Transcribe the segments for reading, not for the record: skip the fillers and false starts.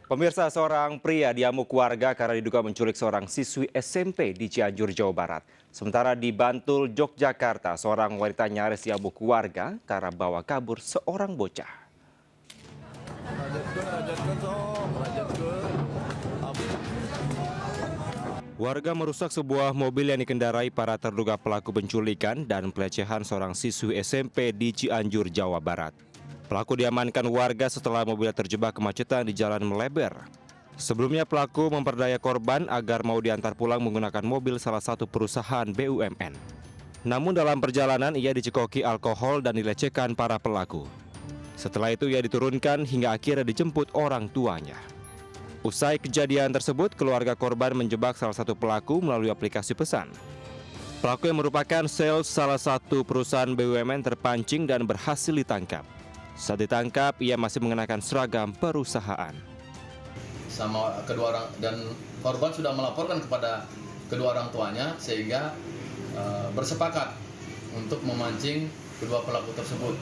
Pemirsa, seorang pria diamuk warga karena diduga menculik seorang siswi SMP di Cianjur, Jawa Barat. Sementara di Bantul, Yogyakarta, seorang wanita nyaris diamuk warga karena bawa kabur seorang bocah. Warga merusak sebuah mobil yang dikendarai para terduga pelaku penculikan dan pelecehan seorang siswi SMP di Cianjur, Jawa Barat. Pelaku diamankan warga setelah mobilnya terjebak kemacetan di Jalan Meleber. Sebelumnya pelaku memperdaya korban agar mau diantar pulang menggunakan mobil salah satu perusahaan BUMN. Namun dalam perjalanan ia dicekoki alkohol dan dilecehkan para pelaku. Setelah itu ia diturunkan hingga akhirnya dijemput orang tuanya. Usai kejadian tersebut, keluarga korban menjebak salah satu pelaku melalui aplikasi pesan. Pelaku yang merupakan sales salah satu perusahaan BUMN terpancing dan berhasil ditangkap. Saat ditangkap, ia masih mengenakan seragam perusahaan. Sama kedua orang dan korban sudah melaporkan kepada kedua orang tuanya sehingga bersepakat untuk memancing kedua pelaku tersebut.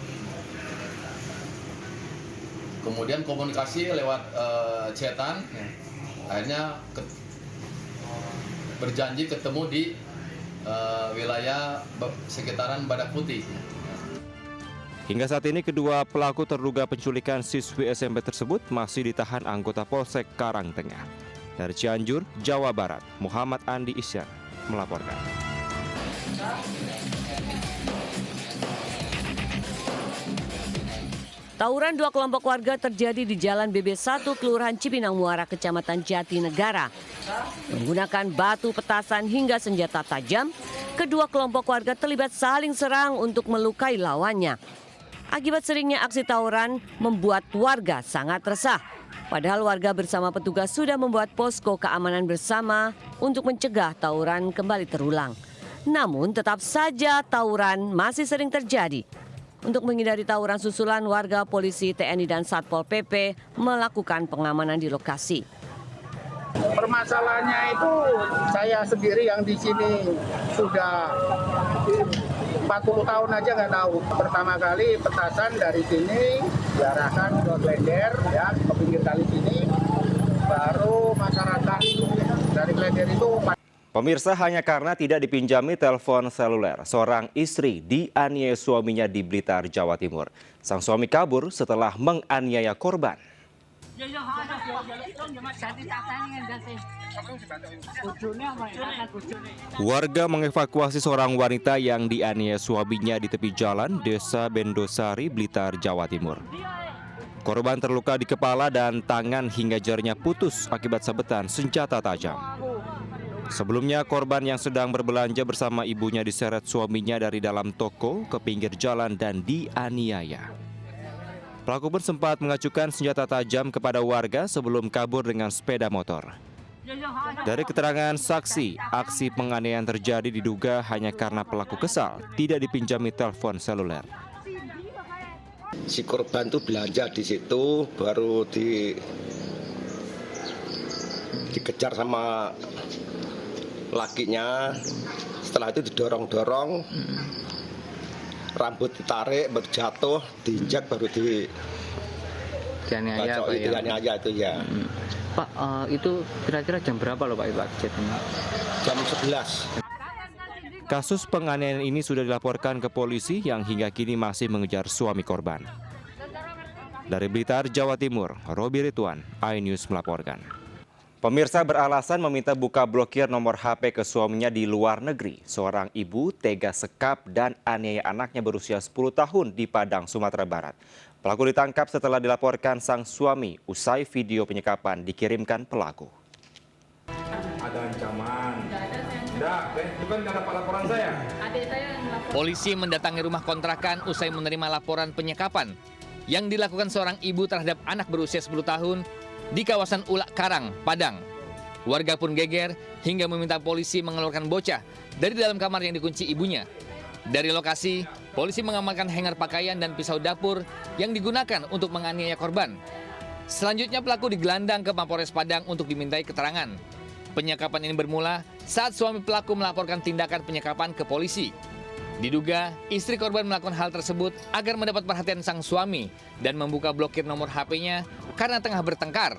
Kemudian komunikasi lewat chatan, akhirnya berjanji ketemu di wilayah sekitaran Badak Putih. Hingga saat ini kedua pelaku terduga penculikan siswi SMP tersebut masih ditahan anggota Polsek Karangtengah. Dari Cianjur, Jawa Barat, Muhammad Andi Isyar melaporkan. Tawuran dua kelompok warga terjadi di Jalan BB1 Kelurahan Cipinang Muara, Kecamatan Jatinegara. Menggunakan batu, petasan hingga senjata tajam, kedua kelompok warga terlibat saling serang untuk melukai lawannya. Akibat seringnya aksi tawuran membuat warga sangat resah. Padahal warga bersama petugas sudah membuat posko keamanan bersama untuk mencegah tawuran kembali terulang. Namun tetap saja tawuran masih sering terjadi. Untuk menghindari tawuran susulan, warga, polisi, TNI, dan Satpol PP melakukan pengamanan di lokasi. Permasalahannya itu saya sendiri yang di sini sudah 40 tahun aja nggak tahu. Pertama kali petasan dari sini diarahkan ke Klender, ya, ke pinggir kali sini, baru masyarakat dari Klender itu. Pemirsa, hanya karena tidak dipinjami telepon seluler, seorang istri dianiaya suaminya di Blitar, Jawa Timur. Sang suami kabur setelah menganiaya korban. Warga mengevakuasi seorang wanita yang dianiaya suaminya di tepi jalan Desa Bendosari, Blitar, Jawa Timur. Korban terluka di kepala dan tangan hingga jarinya putus akibat sabetan senjata tajam. Sebelumnya, korban yang sedang berbelanja bersama ibunya diseret suaminya dari dalam toko ke pinggir jalan dan dianiaya. Pelaku pun sempat mengacukan senjata tajam kepada warga sebelum kabur dengan sepeda motor. Dari keterangan saksi, aksi penganiayaan terjadi diduga hanya karena pelaku kesal tidak dipinjami telepon seluler. Si korban tuh belanja di situ, baru dikejar sama lakinya. Setelah itu didorong-dorong, rambut ditarik, berjatuh, diinjak, baru dianiaya itu ya. Pak, itu kira-kira jam berapa loh Pak itu kejadiannya? Jam 11. Kasus penganiayaan ini sudah dilaporkan ke polisi yang hingga kini masih mengejar suami korban. Dari Blitar, Jawa Timur, Robi Ridwan, iNews melaporkan. Pemirsa, beralasan meminta buka blokir nomor HP ke suaminya di luar negeri, seorang ibu tega sekap dan aniaya anaknya berusia 10 tahun di Padang, Sumatera Barat. Pelaku ditangkap setelah dilaporkan sang suami usai video penyekapan dikirimkan pelaku. Ada ancaman. Itu kan nggak dapat laporan saya. Polisi mendatangi rumah kontrakan usai menerima laporan penyekapan yang dilakukan seorang ibu terhadap anak berusia 10 tahun di kawasan Ulak Karang, Padang. Warga pun geger hingga meminta polisi mengeluarkan bocah dari dalam kamar yang dikunci ibunya. Dari lokasi, polisi mengamankan hanger pakaian dan pisau dapur yang digunakan untuk menganiaya korban. Selanjutnya pelaku digelandang ke Mapores Padang untuk dimintai keterangan. Penyekapan ini bermula saat suami pelaku melaporkan tindakan penyekapan ke polisi. Diduga istri korban melakukan hal tersebut agar mendapat perhatian sang suami dan membuka blokir nomor HP-nya karena tengah bertengkar.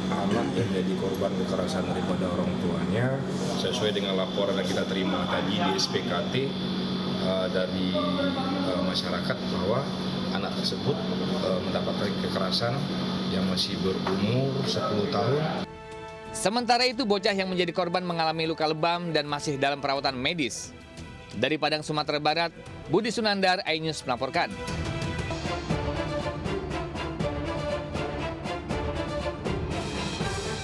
anak yang jadi korban kekerasan daripada orang tuanya sesuai dengan laporan yang kita terima tadi di SPKT dari masyarakat bahwa anak tersebut mendapatkan kekerasan yang masih berumur 10 tahun. Sementara itu, bocah yang menjadi korban mengalami luka lebam dan masih dalam perawatan medis. Dari Padang, Sumatera Barat, Budi Sunandar, iNews melaporkan.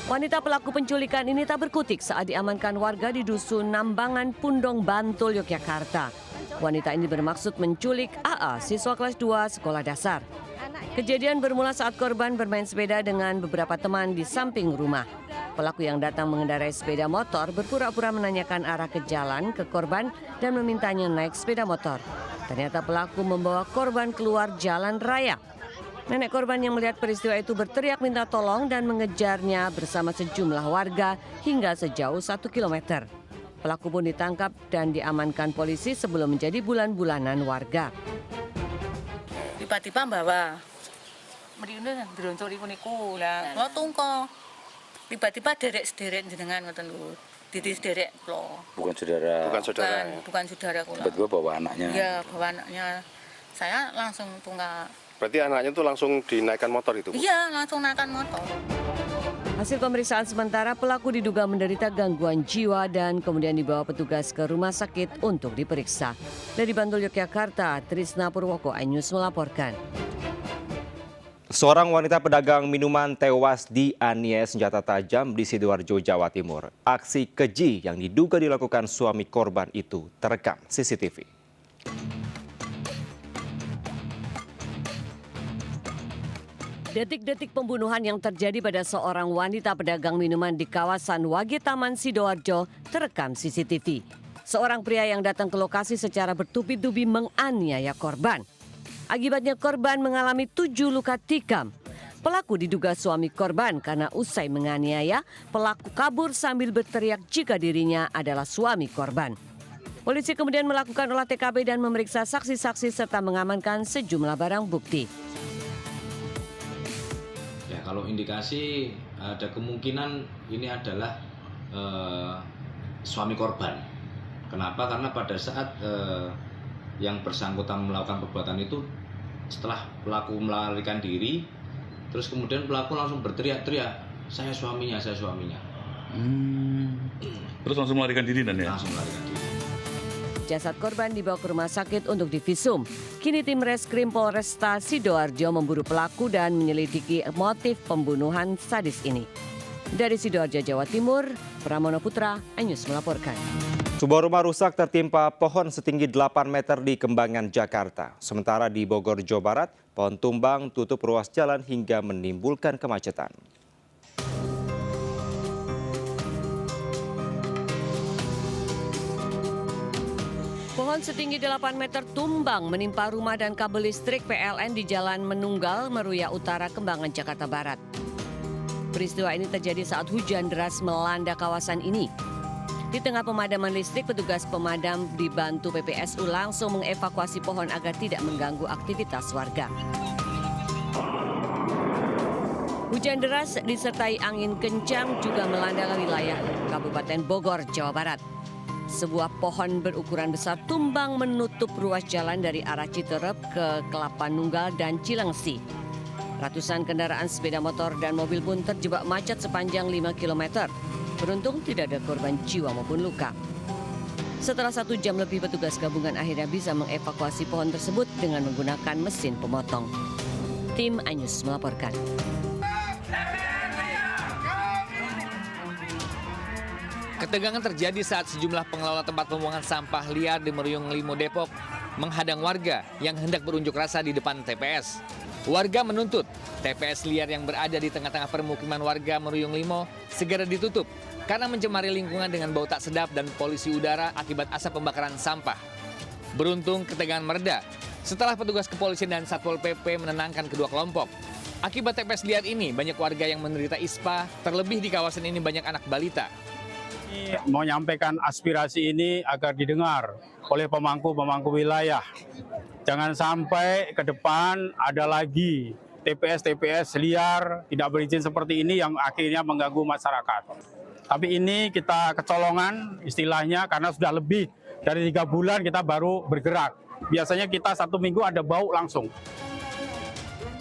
Wanita pelaku penculikan ini tak berkutik saat diamankan warga di Dusun Nambangan, Pundong, Bantul, Yogyakarta. Wanita ini bermaksud menculik AA, siswa kelas 2 sekolah dasar. Kejadian bermula saat korban bermain sepeda dengan beberapa teman di samping rumah. Pelaku yang datang mengendarai sepeda motor berpura-pura menanyakan arah ke jalan ke korban dan memintanya naik sepeda motor. Ternyata pelaku membawa korban keluar jalan raya. Nenek korban yang melihat peristiwa itu berteriak minta tolong dan mengejarnya bersama sejumlah warga hingga sejauh 1 kilometer. Pelaku pun ditangkap dan diamankan polisi sebelum menjadi bulan-bulanan warga. Tiba-tiba bawa mrene ndroncoli niku lah ngotungko. Tiba-tiba derek-sederek jenengan ngoten lho. Didi sederek kula. Bukan saudara. Bukan saudara kula. Tiba-tiba bawa anaknya. Iya, bawa anaknya. Saya langsung tunggak. Berarti anaknya tuh langsung dinaikkan motor itu, Bu? Iya, langsung naikkan motor. Hasil pemeriksaan sementara pelaku diduga menderita gangguan jiwa dan kemudian dibawa petugas ke rumah sakit untuk diperiksa. Dari Bantul, Yogyakarta, Trisna Purwoko, iNews melaporkan. Seorang wanita pedagang minuman tewas dianiaya senjata tajam di Sidoarjo, Jawa Timur. Aksi keji yang diduga dilakukan suami korban itu terekam CCTV. Detik-detik pembunuhan yang terjadi pada seorang wanita pedagang minuman di kawasan Wage Taman Sidoarjo terekam CCTV. Seorang pria yang datang ke lokasi secara bertubi-tubi menganiaya korban. Akibatnya korban mengalami 7 luka tikam. Pelaku diduga suami korban karena usai menganiaya, pelaku kabur sambil berteriak jika dirinya adalah suami korban. Polisi kemudian melakukan olah TKP dan memeriksa saksi-saksi serta mengamankan sejumlah barang bukti. Ya, kalau indikasi ada kemungkinan ini adalah suami korban. Kenapa? Karena pada saat yang bersangkutan melakukan perbuatan itu, setelah pelaku melarikan diri, terus kemudian pelaku langsung berteriak-teriak, saya suaminya. Terus langsung melarikan diri dan ya? Langsung melarikan diri. Jasad korban dibawa ke rumah sakit untuk divisum. Kini tim Reskrim Polresta Sidoarjo memburu pelaku dan menyelidiki motif pembunuhan sadis ini. Dari Sidoarjo, Jawa Timur, Pramono Putra, iNews melaporkan. Sebuah rumah rusak tertimpa pohon setinggi 8 meter di Kembangan, Jakarta. Sementara di Bogor, Jawa Barat, pohon tumbang tutup ruas jalan hingga menimbulkan kemacetan. Pohon setinggi 8 meter tumbang menimpa rumah dan kabel listrik PLN di Jalan Menunggal, Meruya Utara, Kembangan, Jakarta Barat. Peristiwa ini terjadi saat hujan deras melanda kawasan ini. Di tengah pemadaman listrik, petugas pemadam dibantu PPSU langsung mengevakuasi pohon agar tidak mengganggu aktivitas warga. Hujan deras disertai angin kencang juga melanda wilayah Kabupaten Bogor, Jawa Barat. Sebuah pohon berukuran besar tumbang menutup ruas jalan dari arah Citerep ke Kelapa Nunggal dan Cilengsi. Ratusan kendaraan sepeda motor dan mobil pun terjebak macet sepanjang 5 km. Beruntung tidak ada korban jiwa maupun luka. Setelah 1 jam lebih, petugas gabungan akhirnya bisa mengevakuasi pohon tersebut dengan menggunakan mesin pemotong. Tim iNews melaporkan. Ketegangan terjadi saat sejumlah pengelola tempat pembuangan sampah liar di Meruyung Limo, Depok menghadang warga yang hendak berunjuk rasa di depan TPS. Warga menuntut TPS liar yang berada di tengah-tengah permukiman warga Meruyung Limo segera ditutup karena mencemari lingkungan dengan bau tak sedap dan polusi udara akibat asap pembakaran sampah. Beruntung ketegangan mereda setelah petugas kepolisian dan Satpol PP menenangkan kedua kelompok. Akibat TPS liar ini, banyak warga yang menderita ISPA, terlebih di kawasan ini banyak anak balita. Mau nyampaikan aspirasi ini agar didengar oleh pemangku-pemangku wilayah. Jangan sampai ke depan ada lagi TPS liar, tidak berizin seperti ini yang akhirnya mengganggu masyarakat. Tapi ini kita kecolongan istilahnya karena sudah lebih dari 3 bulan kita baru bergerak. Biasanya kita 1 minggu ada bau langsung.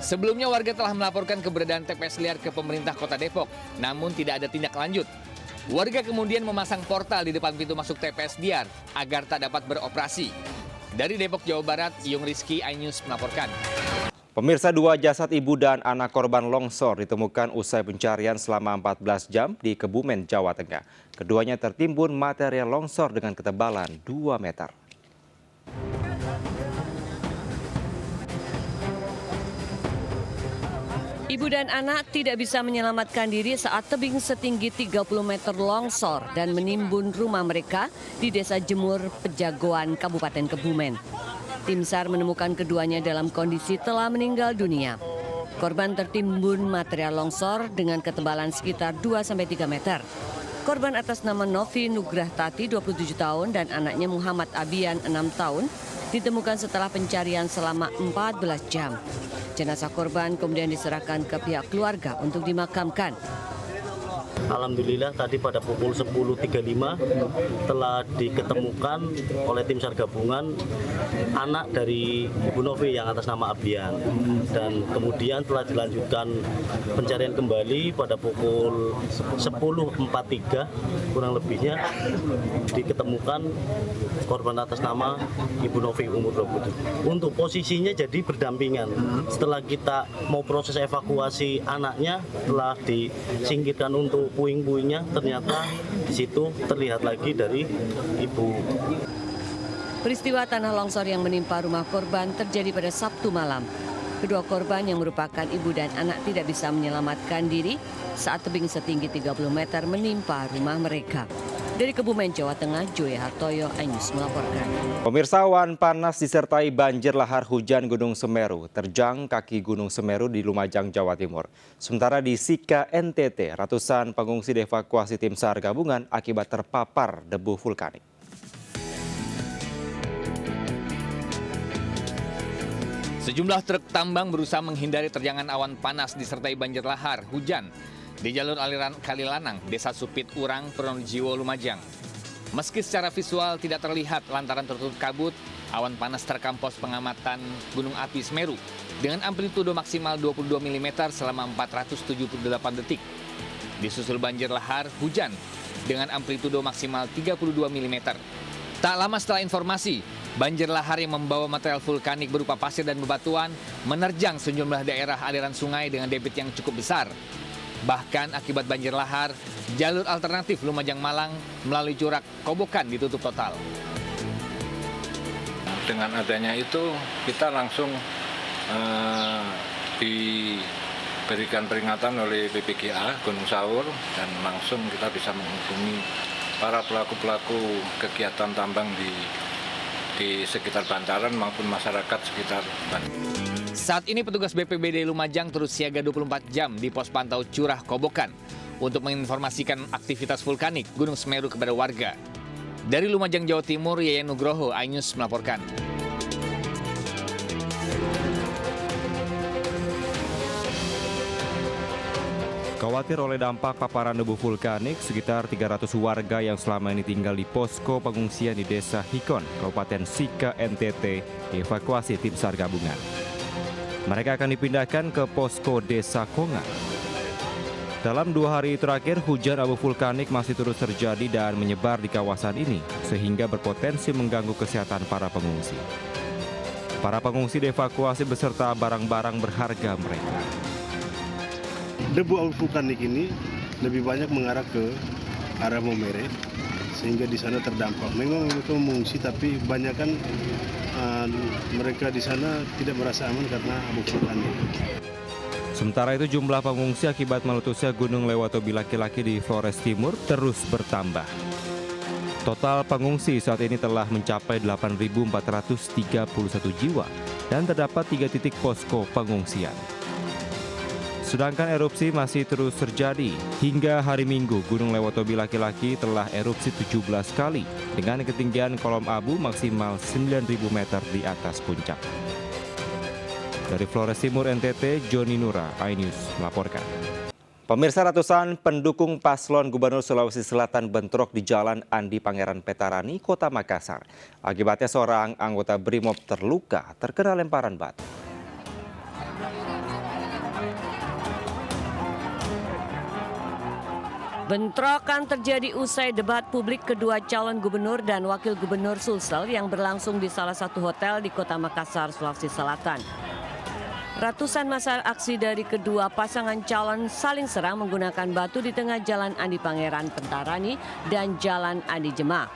Sebelumnya warga telah melaporkan keberadaan TPS liar ke pemerintah Kota Depok, namun tidak ada tindak lanjut. Warga kemudian memasang portal di depan pintu masuk TPS liar agar tak dapat beroperasi. Dari Depok, Jawa Barat, Yung Rizky, iNews melaporkan. Pemirsa, 2 jasad ibu dan anak korban longsor ditemukan usai pencarian selama 14 jam di Kebumen, Jawa Tengah. Keduanya tertimbun material longsor dengan ketebalan 2 meter. Ibu dan anak tidak bisa menyelamatkan diri saat tebing setinggi 30 meter longsor dan menimbun rumah mereka di Desa Jemur, Pejagoan, Kabupaten Kebumen. Tim SAR menemukan keduanya dalam kondisi telah meninggal dunia. Korban tertimbun material longsor dengan ketebalan sekitar 2-3 meter. Korban atas nama Novi Nugrah Tati, 27 tahun, dan anaknya Muhammad Abian, 6 tahun, ditemukan setelah pencarian selama 14 jam. Jenazah korban kemudian diserahkan ke pihak keluarga untuk dimakamkan. Alhamdulillah tadi pada pukul 10.35 telah diketemukan oleh tim SAR gabungan anak dari Ibu Novi yang atas nama Abian, dan kemudian telah dilanjutkan pencarian kembali pada pukul 10.43 kurang lebihnya diketemukan korban atas nama Ibu Novi umur 27. Untuk posisinya jadi berdampingan. Setelah kita mau proses evakuasi anaknya telah disingkirkan untuk puing-puingnya, ternyata di situ terlihat lagi dari ibu. Peristiwa tanah longsor yang menimpa rumah korban terjadi pada Sabtu malam. Kedua korban yang merupakan ibu dan anak tidak bisa menyelamatkan diri saat tebing setinggi 30 meter menimpa rumah mereka. Dari Kebumen, Jawa Tengah, Joy Hartoyo, iNews melaporkan. Pemirsa, awan panas disertai banjir lahar hujan Gunung Semeru terjang kaki Gunung Semeru di Lumajang, Jawa Timur. Sementara di Sika, NTT, ratusan pengungsi dievakuasi tim SAR gabungan akibat terpapar debu vulkanik. Sejumlah truk tambang berusaha menghindari terjangan awan panas disertai banjir lahar hujan di jalur aliran Kalilanang, Desa Supit Urang, Pronojiwo, Lumajang. Meski secara visual tidak terlihat lantaran tertutup kabut, awan panas terekam pos pengamatan Gunung Api Semeru dengan amplitudo maksimal 22 mm selama 478 detik. Disusul banjir lahar hujan dengan amplitudo maksimal 32 mm. Tak lama setelah informasi, banjir lahar yang membawa material vulkanik berupa pasir dan bebatuan menerjang sejumlah daerah aliran sungai dengan debit yang cukup besar. Bahkan akibat banjir lahar, jalur alternatif Lumajang-Malang melalui Curug Kobokan ditutup total. Dengan adanya itu, kita langsung diberikan peringatan oleh BPGA Gunung Sawur, dan langsung kita bisa menghubungi para pelaku-pelaku kegiatan tambang di sekitar bantaran maupun masyarakat sekitar bantaran. Saat ini petugas BPBD Lumajang terus siaga 24 jam di pos pantau Curug Kobokan untuk menginformasikan aktivitas vulkanik Gunung Semeru kepada warga. Dari Lumajang, Jawa Timur, Yayan Nugroho, iNews melaporkan. Khawatir oleh dampak paparan debu vulkanik, sekitar 300 warga yang selama ini tinggal di posko pengungsian di Desa Hikon, Kabupaten Sika, NTT, dievakuasi tim SAR gabungan. Mereka akan dipindahkan ke posko Desa Konga. Dalam 2 hari terakhir, hujan abu vulkanik masih terus terjadi dan menyebar di kawasan ini, sehingga berpotensi mengganggu kesehatan para pengungsi. Para pengungsi dievakuasi beserta barang-barang berharga mereka. Debu abu vulkanik ini lebih banyak mengarah ke arah Momere, sehingga di sana terdampak. Memang mereka mengungsi, tapi kebanyakan mereka di sana tidak merasa aman karena abu vulkanik. Sementara itu, jumlah pengungsi akibat meletusnya Gunung Lewatobi laki-laki di Flores Timur terus bertambah. Total pengungsi saat ini telah mencapai 8.431 jiwa dan terdapat 3 titik posko pengungsian. Sedangkan erupsi masih terus terjadi. Hingga hari Minggu, Gunung Lewatobi laki-laki telah erupsi 17 kali dengan ketinggian kolom abu maksimal 9.000 meter di atas puncak. Dari Flores Timur NTT, Joni Nura, iNews melaporkan. Pemirsa, ratusan pendukung paslon Gubernur Sulawesi Selatan bentrok di Jalan Andi Pangeran Petarani, Kota Makassar. Akibatnya seorang anggota BRIMOB terluka terkena lemparan batu. Bentrokan terjadi usai debat publik kedua calon gubernur dan wakil gubernur Sulsel yang berlangsung di salah satu hotel di Kota Makassar, Sulawesi Selatan. Ratusan massa aksi dari kedua pasangan calon saling serang menggunakan batu di tengah Jalan Andi Pangeran Petarani dan Jalan Andi Jema.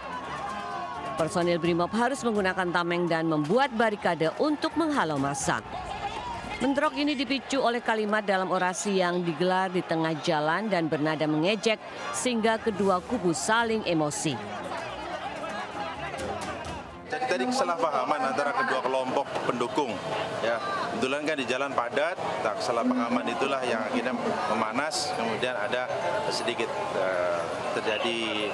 Personil BRIMOB harus menggunakan tameng dan membuat barikade untuk menghalau massa. Bentrok ini dipicu oleh kalimat dalam orasi yang digelar di tengah jalan dan bernada mengejek sehingga kedua kubu saling emosi. Jadi tadi kesalahpahaman antara kedua kelompok pendukung, ya kebetulan kan di jalan padat, kesalahpahaman itulah yang akhirnya memanas, kemudian ada sedikit terjadi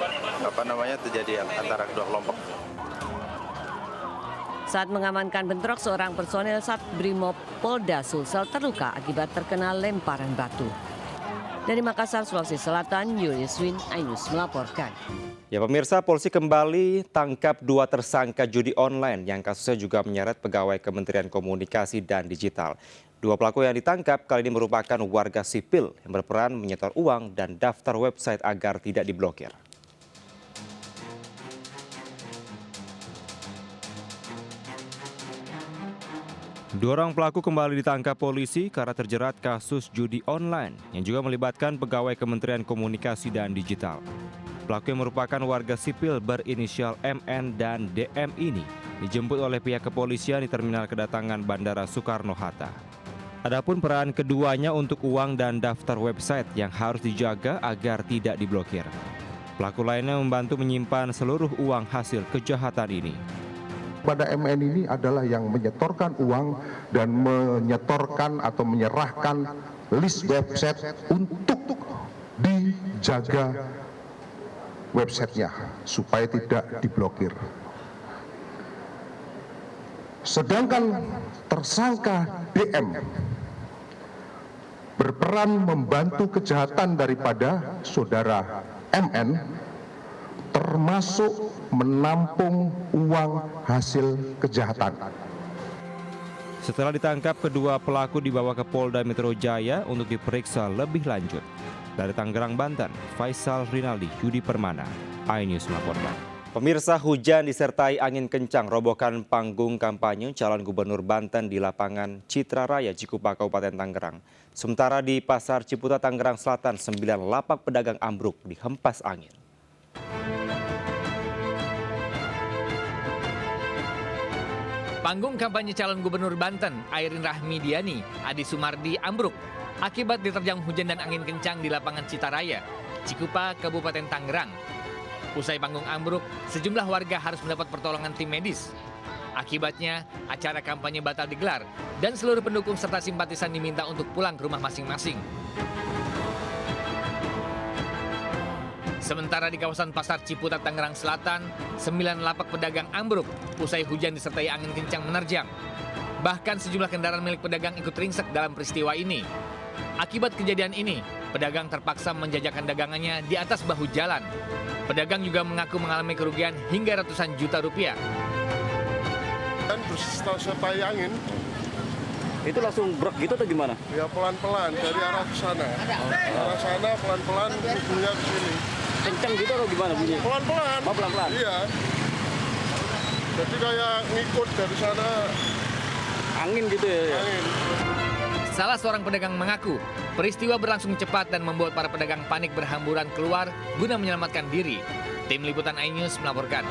antara kedua kelompok. Saat mengamankan bentrok, seorang personel Sat BRIMOB Polda Sulsel terluka akibat terkena lemparan batu. Dari Makassar, Sulawesi Selatan, Julius Win, iNews melaporkan. Ya pemirsa, polisi kembali tangkap 2 tersangka judi online yang kasusnya juga menyeret pegawai Kementerian Komunikasi dan Digital. 2 pelaku yang ditangkap kali ini merupakan warga sipil yang berperan menyetor uang dan daftar website agar tidak diblokir. Dua orang pelaku kembali ditangkap polisi karena terjerat kasus judi online yang juga melibatkan pegawai Kementerian Komunikasi dan Digital. Pelaku yang merupakan warga sipil berinisial MN dan DM ini dijemput oleh pihak kepolisian di terminal kedatangan Bandara Soekarno-Hatta. Adapun peran keduanya untuk uang dan daftar website yang harus dijaga agar tidak diblokir. Pelaku lainnya membantu menyimpan seluruh uang hasil kejahatan ini. Pada MN ini adalah yang menyetorkan uang dan menyetorkan atau menyerahkan list website untuk dijaga websitenya supaya tidak diblokir. Sedangkan tersangka DM berperan membantu kejahatan daripada saudara MN, termasuk menampung uang hasil kejahatan. Setelah ditangkap, kedua pelaku dibawa ke Polda Metro Jaya untuk diperiksa lebih lanjut. Dari Tangerang, Banten, Faisal Rinaldi, Yudi Permana, iNews melaporkan. Pemirsa, hujan disertai angin kencang robohkan panggung kampanye calon gubernur Banten di lapangan Citra Raya, Cikupa, Kabupaten Tangerang. Sementara di Pasar Ciputat, Tangerang Selatan, 9 lapak pedagang ambruk dihempas angin. Panggung kampanye calon gubernur Banten, Airin Rahmidiani, Adi Sumardi ambruk akibat diterjang hujan dan angin kencang di lapangan Citaraya, Cikupa, Kabupaten Tangerang. Usai panggung ambruk, sejumlah warga harus mendapat pertolongan tim medis. Akibatnya, acara kampanye batal digelar dan seluruh pendukung serta simpatisan diminta untuk pulang ke rumah masing-masing. Sementara di kawasan Pasar Ciputat, Tangerang Selatan, 9 lapak pedagang ambruk usai hujan disertai angin kencang menerjang. Bahkan sejumlah kendaraan milik pedagang ikut ringsek dalam peristiwa ini. Akibat kejadian ini, pedagang terpaksa menjajakan dagangannya di atas bahu jalan. Pedagang juga mengaku mengalami kerugian hingga ratusan juta rupiah. Dan disertai angin. Itu langsung brok gitu atau gimana? Ya pelan-pelan dari arah ke sana. Arah sana pelan-pelan ujungnya ke sini. Kencang gitu atau gimana bunyi? Pelan-pelan. Oh, pelan-pelan. Iya. Jadi kayak ngikut dari sana. Angin gitu ya? Angin. Salah seorang pedagang mengaku, peristiwa berlangsung cepat dan membuat para pedagang panik berhamburan keluar guna menyelamatkan diri. Tim Liputan iNews melaporkan.